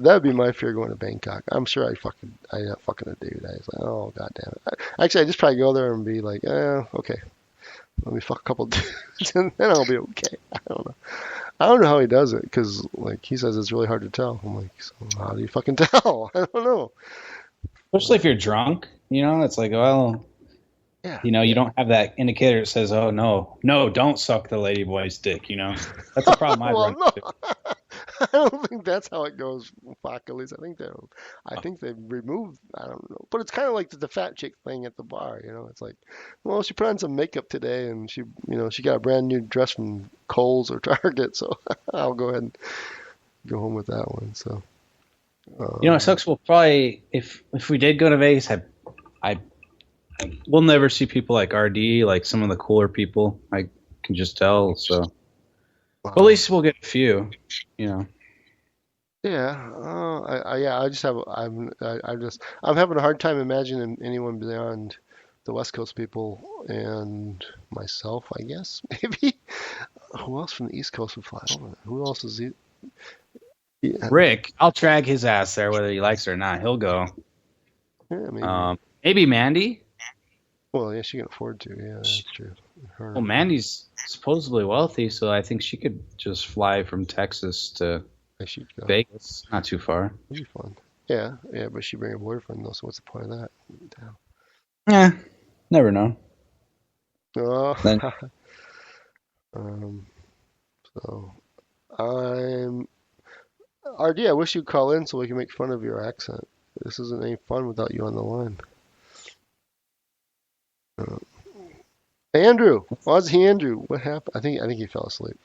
that'd be my fear going to Bangkok. I'm sure I end up fucking a dude. I was like, oh god damn it. Actually, I just probably go there and be like, okay, let me fuck a couple dudes, and then I'll be okay. I don't know. I don't know how he does it, because like he says it's really hard to tell. I'm like, so how do you fucking tell? I don't know. Especially if you're drunk, it's like, well, Yeah. you don't have that indicator that says, oh, no, don't suck the lady boy's dick, That's a problem I've Well, run no. into. I don't think that's how it goes. Fuck, at least I think they've removed. I don't know, but it's kind of like the fat chick thing at the bar. It's like, well, she put on some makeup today, and she got a brand new dress from Kohl's or Target, so I'll go ahead and go home with that one. So, It sucks. We'll probably, if we did go to Vegas, we'll never see people like RD, like some of the cooler people. I can just tell. So, but at least we'll get a few. Yeah. I just have I'm having a hard time imagining anyone beyond the West Coast people and myself, I guess. Maybe. Who else from the East Coast would fly over? Who else is he? Yeah. Rick, I'll drag his ass there whether he likes it or not. He'll go. Yeah, maybe. Maybe Mandy. Well, yeah, she can afford to. Yeah, that's true. Well, Mandy's supposedly wealthy, so I think she could just fly from Texas to Vegas. Not too far. It'd be fun. Yeah, but she bring a boyfriend though, so what's the point of that? Damn. Yeah, never know. Oh. Then, so I'm RD. I wish you'd call in so we can make fun of your accent. This isn't any fun without you on the line. Andrew, Aussie Andrew, what happened? I think he fell asleep.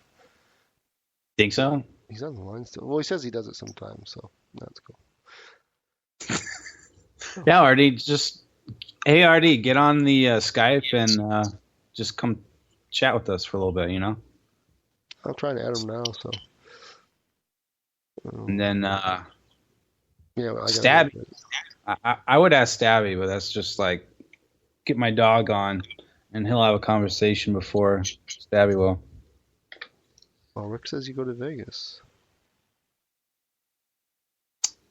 think so? He's on the line still. Well, he says he does it sometimes, so that's cool. Yeah, RD, hey RD, get on the Skype and just come chat with us for a little bit, I'm trying to add him now, so. And then Yeah, well, Stabby. I would ask Stabby, but that's just like get my dog on, and he'll have a conversation before Stabby will. Oh, Rick says you go to Vegas.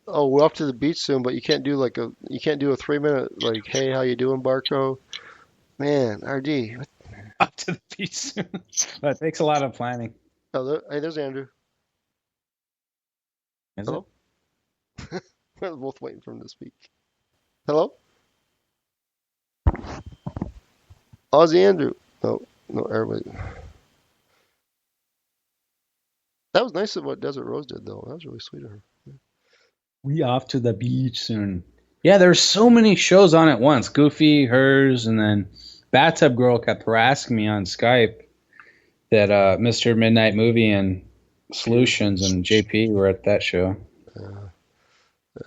Oh, we're off to the beach soon, but you can't do a 3-minute like, hey, how you doing, Barko? Man, RD. What? Up to the beach soon. But it takes a lot of planning. Oh, hey, there's Andrew. Is Hello? We're both waiting for him to speak. Hello? Aussie Andrew. No, everybody. That was nice of what Desert Rose did, though. That was really sweet of her. We off to the beach soon. Yeah, there's so many shows on at once. Goofy, hers, and then Bathtub Girl kept harassing me on Skype that Mr. Midnight Movie and Solutions and JP were at that show.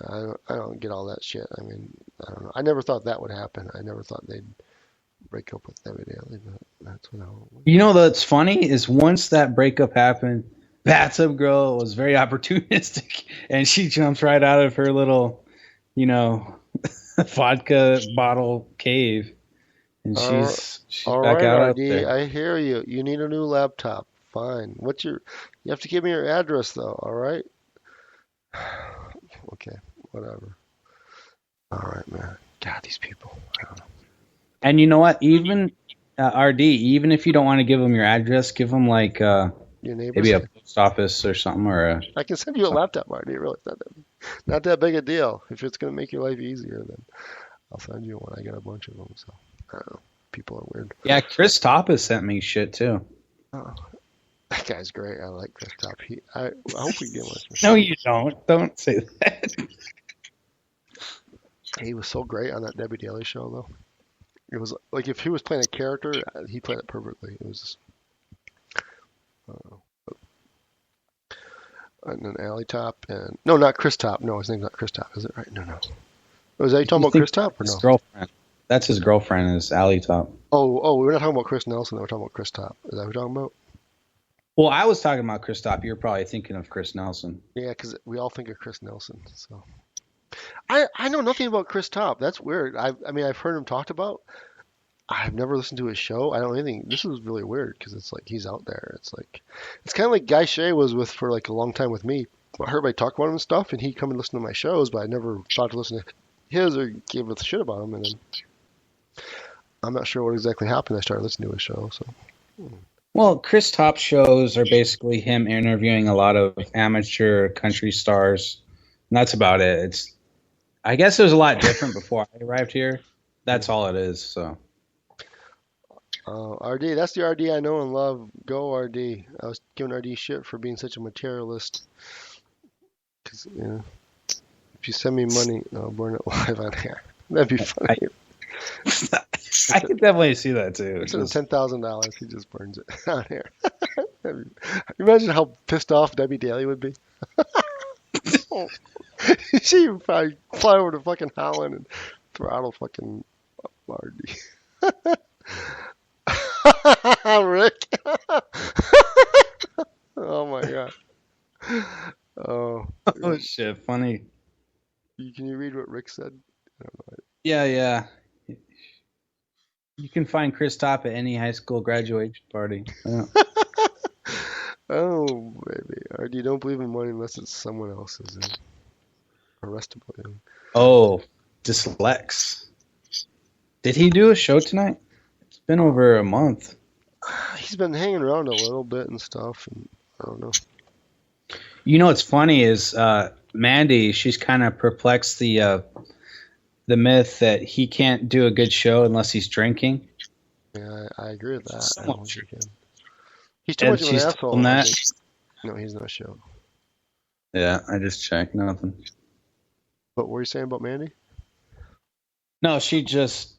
I don't get all that shit. I mean, I don't know. I never thought that would happen. I never thought they'd break up with Debbie Daly, but that's what I. That's funny is once that breakup happened, Bathtub Girl was very opportunistic, and she jumps right out of her little, vodka bottle cave, and she's back out there. I hear you. You need a new laptop. Fine. You have to give me your address though. All right. Okay. Whatever. All right, man. God, these people. I don't know. And you know what? Even RD, even if you don't want to give them your address, give them like your neighbors, maybe a post office or something, or I can send you a laptop, RD. Really, it's not that big a deal. If it's gonna make your life easier, then I'll send you one. I got a bunch of them, so I don't know. People are weird. Yeah, Chris Topas sent me shit too. Oh, that guy's great. I like Chris Top. I hope we get one. No, you don't. Don't say that. He was so great on that Debbie Daly show, though. It was like if he was playing a character, he played it perfectly. It was just, and then Alley Top, and no, not Chris Top. No, his name's not Chris Top, is it? Right? No. Was that you talking about Chris Top or no? His girlfriend. That's his girlfriend. Is Alley Top. Oh, we're not talking about Chris Nelson. We're talking about Chris Top. Is that what we're talking about? Well, I was talking about Chris Top. You're probably thinking of Chris Nelson. Yeah, because we all think of Chris Nelson. So I know nothing about Chris Top. That's weird. I mean, I've heard him talked about. I've never listened to his show. I don't know anything. This is really weird because it's like he's out there. It's kind of like Guy Shea was with for like a long time with me. I heard everybody talk about him and stuff, and he'd come and listen to my shows, but I never thought to listen to his or give a shit about him. And then I'm not sure what exactly happened. I started listening to his show. So, Well, Chris Top shows are basically him interviewing a lot of amateur country stars, and that's about it. I guess it was a lot different before I arrived here. That's all it is. So, RD, that's the RD I know and love. Go RD. I was giving RD shit for being such a materialist. Because, if you send me money, I'll burn it live on air. That'd be funny. I could definitely see that too. Instead of $10,000, he just burns it on air. Imagine how pissed off Debbie Daly would be. She would probably fly over to fucking Holland and throttle fucking Marty. Rick. Oh my god. Oh shit! Funny. Can you read what Rick said? I don't know. Yeah. You can find Chris Top at any high school graduation party. Yeah. Oh baby, RD, don't believe in money unless it's someone else's. Arrestable. Oh, Dyslex. Did he do a show tonight? It's been over a month. He's been hanging around a little bit and stuff, and I don't know. You know what's funny is Mandy. She's kind of perplexed the myth that he can't do a good show unless he's drinking. Yeah, I agree with that. I don't think he's too And much of an she's asshole. on that. No, he's not a show. Yeah, I just checked. Nothing. What were you saying about Mandy? No, she just,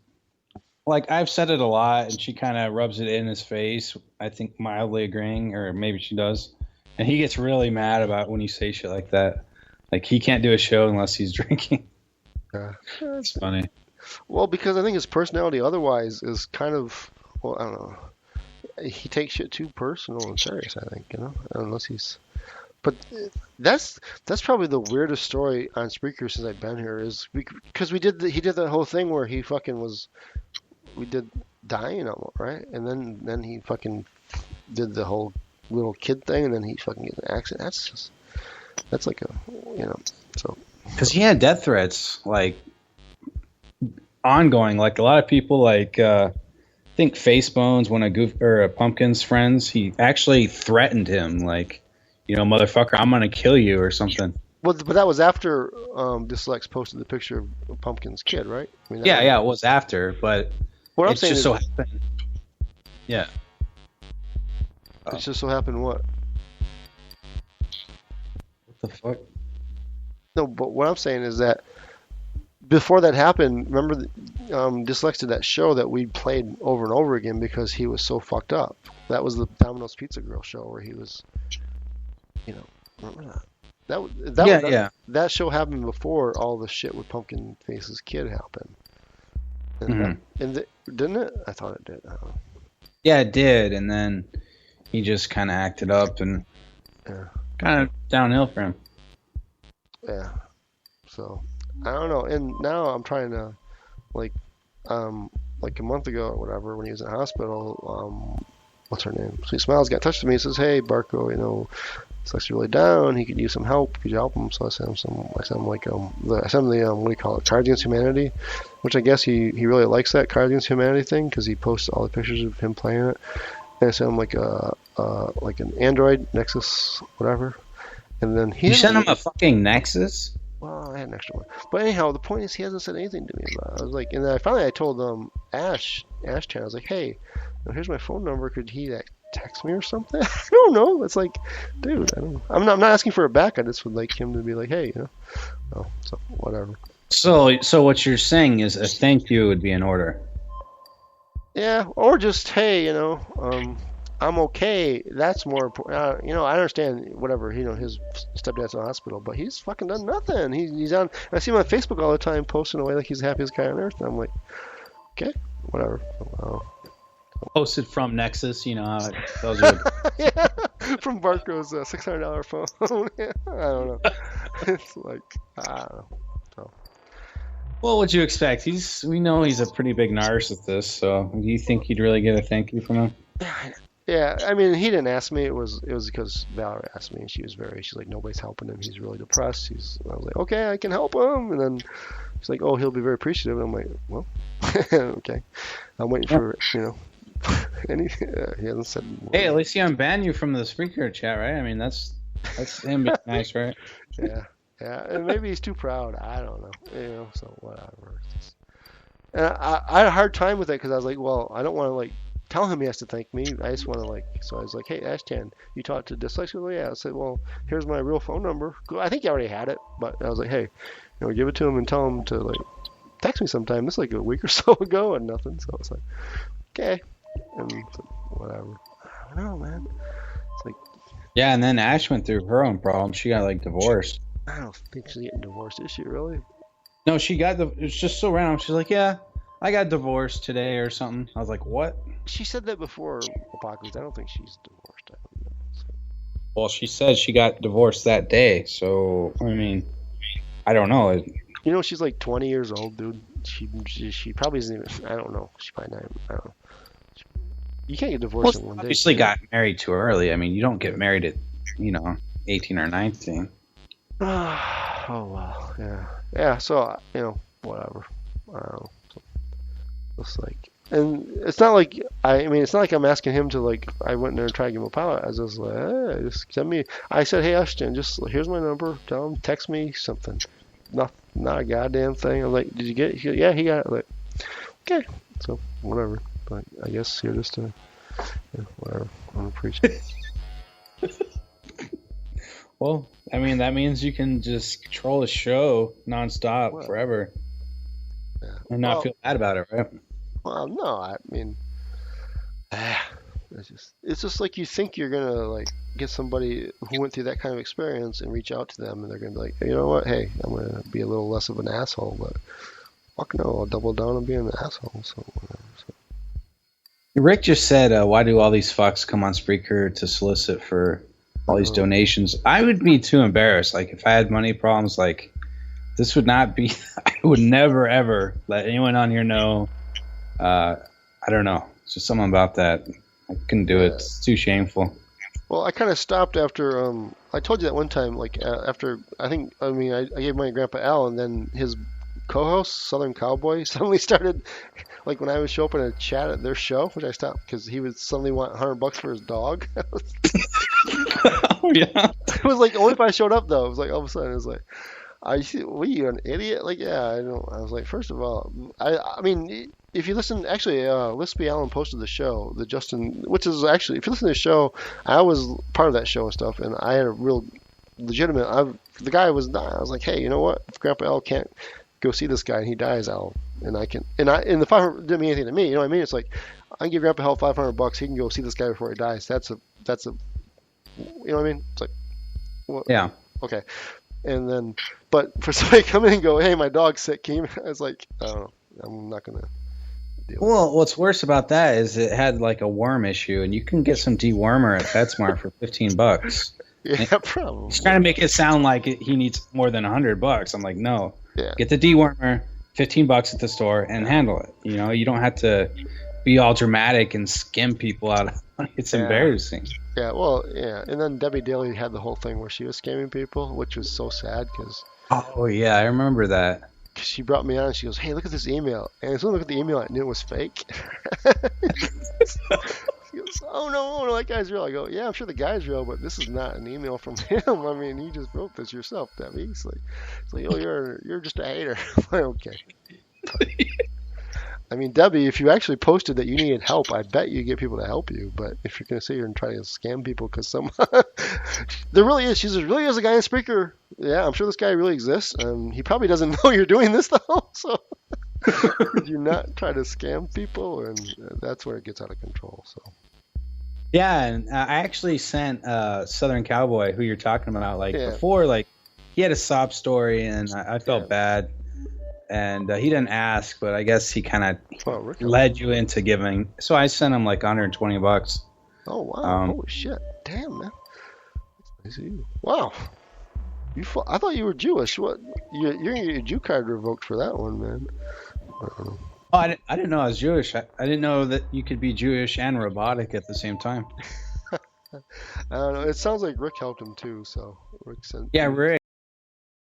like, I've said it a lot, and she kind of rubs it in his face, I think mildly agreeing, or maybe she does. And he gets really mad about when you say shit like that. Like, he can't do a show unless he's drinking. Yeah. It's funny. Well, because I think his personality otherwise is kind of, well, I don't know. He takes shit too personal and serious, I think, unless he's... But that's probably the weirdest story on Spreaker since I've been here is because he did that whole thing where he fucking we did dying almost, right? And then he fucking did the whole little kid thing, and then he fucking gets an accident. That's like a, so. Because he had death threats, like, ongoing. Like, a lot of people, like, I think Facebones, one of Pumpkin's friends, he actually threatened him, like, motherfucker, I'm gonna kill you or something. Well, but that was after Dyslex posted the picture of Pumpkin's kid, right? I mean, it was after, but what I'm it saying just is, so happened. Yeah. It just so happened what? What the fuck? No, but what I'm saying is that before that happened, remember Dyslex did that show that we played over and over again because he was so fucked up. That was the Domino's Pizza Girl show where he was, remember that? That show happened before all the shit with Pumpkin Face's kid happened. And didn't it? I thought it did. I don't know. Yeah, it did, and then he just kind of acted up and kind of downhill for him. Yeah. So I don't know. And now I'm trying to, like a month ago or whatever, when he was in the hospital, what's her name? Sweet Smiles got in touch with me and says, "Hey, Barko, Sucks really down. He could use some help. Could you help him?" So I sent him what do you call it? Cards Against Humanity, which I guess he really likes that Cards Against Humanity thing because he posts all the pictures of him playing it. And I sent him like an Android Nexus, whatever. And then you sent him a fucking Nexus? Well, I had an extra one. But anyhow, the point is he hasn't said anything to me about it. I was like, and then I told Ash Chan, I was like, "Hey, here's my phone number. Could he text me or something?" I don't know. It's like, dude, I don't know. I'm not asking for it back. I just would like him to be like, "Hey, Oh, so whatever. So what you're saying is a thank you would be in order. Yeah, or just, hey, I'm okay. That's more important. I understand whatever. His stepdad's in the hospital, but he's fucking done nothing. He's on. I see him on Facebook all the time, posting away like he's the happiest guy on earth. And I'm like, okay, whatever. Posted from Nexus, how it tells you. Yeah, from Barko's $600 phone. Yeah, I don't know. It's like, I don't know. So. Well, what'd you expect? We know he's a pretty big narcissist, so do you think you'd really get a thank you from him? Yeah, I mean, he didn't ask me. It was because Valerie asked me, and she's like, nobody's helping him. He's really depressed. I was like, okay, I can help him. And then she's like, oh, he'll be very appreciative. And I'm like, well, okay. I'm waiting for, and he hasn't said. Hey, at least he unbanned you from the Spreaker chat, right? I mean, that's him being nice, right? Yeah, and maybe he's too proud. I don't know. So whatever. And I had a hard time with it because I was like, well, I don't want to like tell him he has to thank me. I just want to like, so I was like, hey, Ashtan, you talked to Dyslexic? Yeah. I said, well, here's my real phone number. I think he already had it, but I was like, hey, give it to him and tell him to like text me sometime. This is like a week or so ago and nothing. So I was like, okay, and so, whatever. I don't know, man. It's like, yeah, and then Ash went through her own problem. She got like divorced. I don't think she's getting divorced. Is she really? No, she got it's just so random. She's like, yeah, I got divorced today or something. I was like, what? She said that before Apocalypse. I don't think she's divorced. I don't know. So. Well, she said she got divorced that day. So, I mean, I don't know. She's like 20 years old, dude. She probably isn't even, I don't know. She probably not, I don't know. You can't get divorced in one day. Obviously got married too early. I mean, you don't get married at, 18 or 19. Oh, well, yeah. Yeah, so, whatever. I don't know. So, it's like, and it's not like, it's not like I'm asking him to, like, I went in there and tried to give him a pilot. I was just like, hey, just send me, I said, hey, Ashton, just, here's my number. Tell him, text me something. Not a goddamn thing. I'm like, did you get it? Yeah, he got it. Like, okay. So, whatever. But I guess you're just whatever. I don't appreciate it. Well, I mean, that means you can just control a show nonstop forever and not feel bad about it, right? Well, no, I mean, it's just like you think you're gonna like get somebody who went through that kind of experience and reach out to them, and they're gonna be like, hey, you know what? Hey, I'm gonna be a little less of an asshole, but fuck no, I'll double down on being an asshole. So whatever. So. Rick just said, why do all these fucks come on Spreaker to solicit for all these donations? I would be too embarrassed. Like, if I had money problems, like, this would not be, I would never, ever let anyone on here know. I don't know. It's just something about that. I couldn't do it. It's too shameful. Well, I kind of stopped after, I told you that one time, like, after, I gave money to Grandpa Al, and then his co-host, Southern Cowboy, suddenly started, like, when I would show up in a chat at their show, which I stopped because he would suddenly want $100 for his dog. Oh, yeah. It was like, only if I showed up, though. It was like, all of a sudden, it was like, what are you, an idiot? Like, yeah, I know. I was like, first of all, I mean, if you listen, actually, Lispy Allen posted the show, the Justin, which is actually, if you listen to the show, I was part of that show and stuff, and I had a real legitimate, the guy was dying. I was like, hey, you know what? If Grandpa Al can't go see this guy and he dies, and I can, and the 500 didn't mean anything to me, you know what I mean? It's like, I can give Grandpa Al $500, he can go see this guy before he dies. That's a, you know what I mean? It's like, well, yeah. Okay. And then, but for somebody to come in and go, hey, my dog's sick, I was like, I don't know, I'm not going to deal with Well, what's worse about that is it had like a worm issue, and you can get some dewormer at PetSmart for $15. Yeah, probably. He's trying to make it sound like he needs more than $100. I'm like, no. Yeah. Get the dewormer, $15 at the store, and handle it. You don't have to be all dramatic and skim people out of money. It's embarrassing. Yeah, well, yeah. And then Debbie Daly had the whole thing where she was scamming people, which was so sad because. Oh, yeah, I remember that. She brought me on and she goes, hey, look at this email. And as soon as I looked at the email, I knew it was fake. She goes, oh, no, that guy's real. I go, yeah, I'm sure the guy's real, but this is not an email from him. I mean, you just wrote this yourself, Debbie. It's like oh, you're just a hater. I'm like, okay. I mean, Debbie, if you actually posted that you needed help, I bet you get people to help you. But if you're going to sit here and try to scam people because there really is. She says, really is a guy in Spreaker. Yeah, I'm sure this guy really exists. He probably doesn't know you're doing this, though. So could you not try to scam people? And that's where it gets out of control. So. Yeah, and I actually sent Southern Cowboy, who you're talking about, before, he had a sob story, and I felt bad. And he didn't ask, but I guess he kind of led you into giving. So I sent him like $120. Oh wow! Holy shit! Damn, man. That's nice of you. Wow. I thought you were Jewish. What? Your Jew card revoked for that one, man. Oh, I didn't know I was Jewish. I didn't know that you could be Jewish and robotic at the same time. I don't know. It sounds like Rick helped him too. So Rick sent. Yeah, Rick.